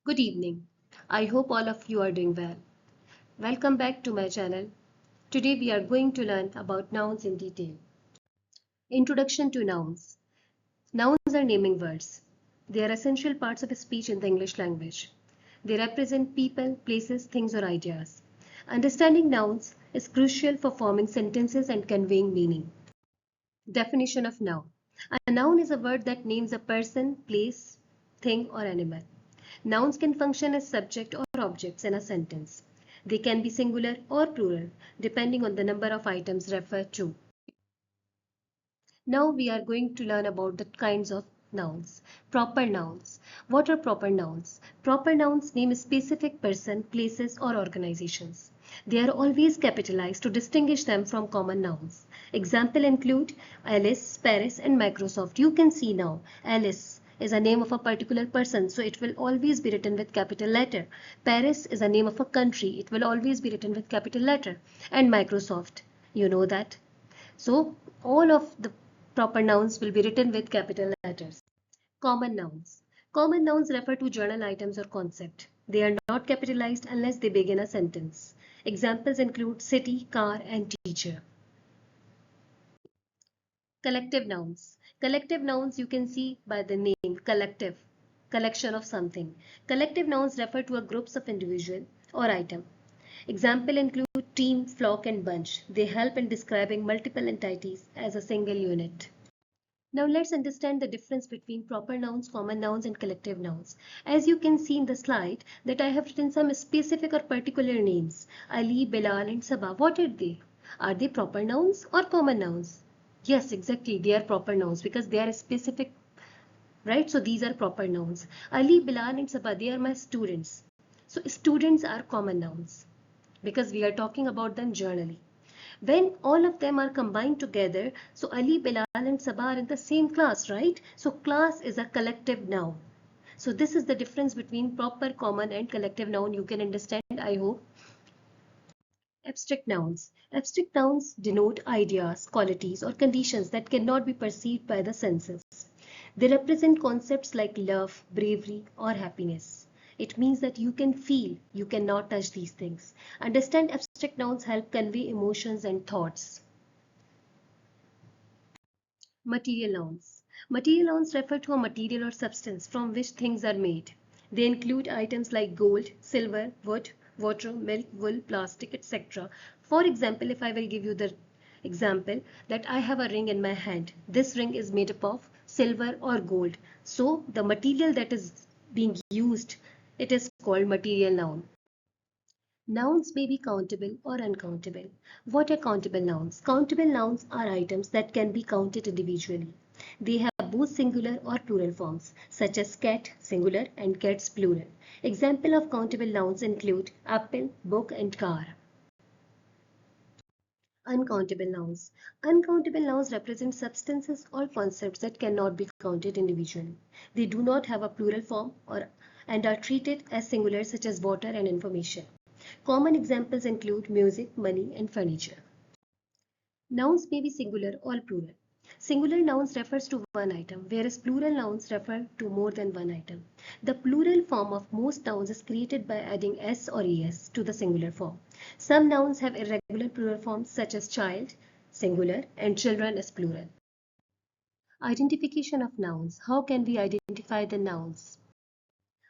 Good evening. I hope all of you are doing well. Welcome back to my channel. Today we are going to learn about nouns in detail. Introduction to nouns. Nouns are naming words. They are essential parts of speech in the English language. They represent people, places, things, or ideas. Understanding nouns is crucial for forming sentences and conveying meaning. Definition of noun. A noun is a word that names a person, place, thing, or animal. Nouns can function as subject or objects in a sentence. They can be singular or plural, depending on the number of items referred to. Now we are going to learn about the kinds of nouns. Proper nouns. What are proper nouns? Proper nouns name a specific person, places, or organizations. They are always capitalized to distinguish them from common nouns. Example include Alice, Paris, and Microsoft. You can see now Alice is a name of a particular person, so it will always be written with capital letter. Paris is a name of a country, it will always be written with capital letter. And Microsoft, you know that. So all of the proper nouns will be written with capital letters. Common nouns. Common nouns refer to general items or concept. They are not capitalized unless they begin a sentence. Examples include city, car, and teacher. Collective nouns. Collective nouns you can see by the name collective, collection of something. Collective nouns refer to a groups of individual or item. Example include team, flock, and bunch. They help in describing multiple entities as a single unit. Now let's understand the difference between proper nouns, common nouns, and collective nouns. As you can see in the slide that I have written some specific or particular names. Ali, Bilal, and Sabah. What are they? Are they proper nouns or common nouns? Yes, exactly. They are proper nouns because they are specific, right? So these are proper nouns. Ali, Bilal, and Sabah, they are my students. So students are common nouns because we are talking about them generally. When all of them are combined together, so Ali, Bilal, and Sabah are in the same class, right? So class is a collective noun. So this is the difference between proper, common, and collective noun. You can understand, I hope. Abstract nouns. Abstract nouns denote ideas, qualities, or conditions that cannot be perceived by the senses. They represent concepts like love, bravery, or happiness. It means that you can feel, you cannot touch these things. Understand abstract nouns help convey emotions and thoughts. Material nouns. Material nouns refer to a material or substance from which things are made. They include items like gold, silver, wood, water, milk, wool, plastic, etc. For example, if I will give you the example that I have a ring in my hand. This ring is made up of silver or gold. So the material that is being used, it is called material noun. Nouns may be countable or uncountable. What are countable nouns? Countable nouns are items that can be counted individually. They have both singular or plural forms, such as cat, singular, and cats, plural. Example of countable nouns include apple, book, and car. Uncountable nouns. Uncountable nouns represent substances or concepts that cannot be counted individually. They do not have a plural form and are treated as singular, such as water and information. Common examples include music, money, and furniture. Nouns may be singular or plural. Singular nouns refers to one item, whereas plural nouns refer to more than one item. The plural form of most nouns is created by adding s or es to the singular form. Some nouns have irregular plural forms such as child, singular, and children as plural. Identification of nouns. How can we identify the nouns?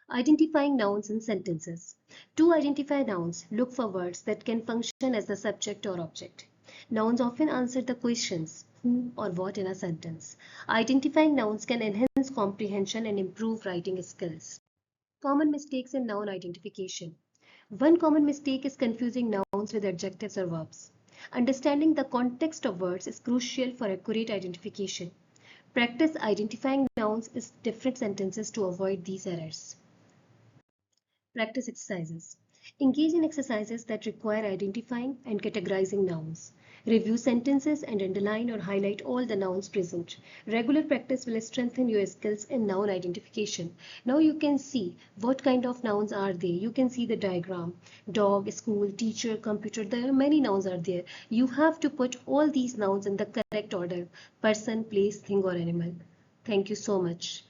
Identifying nouns in sentences. To identify nouns, look for words that can function as the subject or object. Nouns often answer the questions who or what in a sentence. Identifying nouns can enhance comprehension and improve writing skills. Common mistakes in noun identification. One common mistake is confusing nouns with adjectives or verbs. Understanding the context of words is crucial for accurate identification. Practice identifying nouns in different sentences to avoid these errors. Practice exercises. Engage in exercises that require identifying and categorizing nouns. Review sentences and underline or highlight all the nouns present. Regular practice will strengthen your skills in noun identification. Now you can see what kind of nouns are they. You can see the diagram. Dog, school, teacher, computer. There are many nouns are there. You have to put all these nouns in the correct order. Person, place, thing or animal. Thank you so much.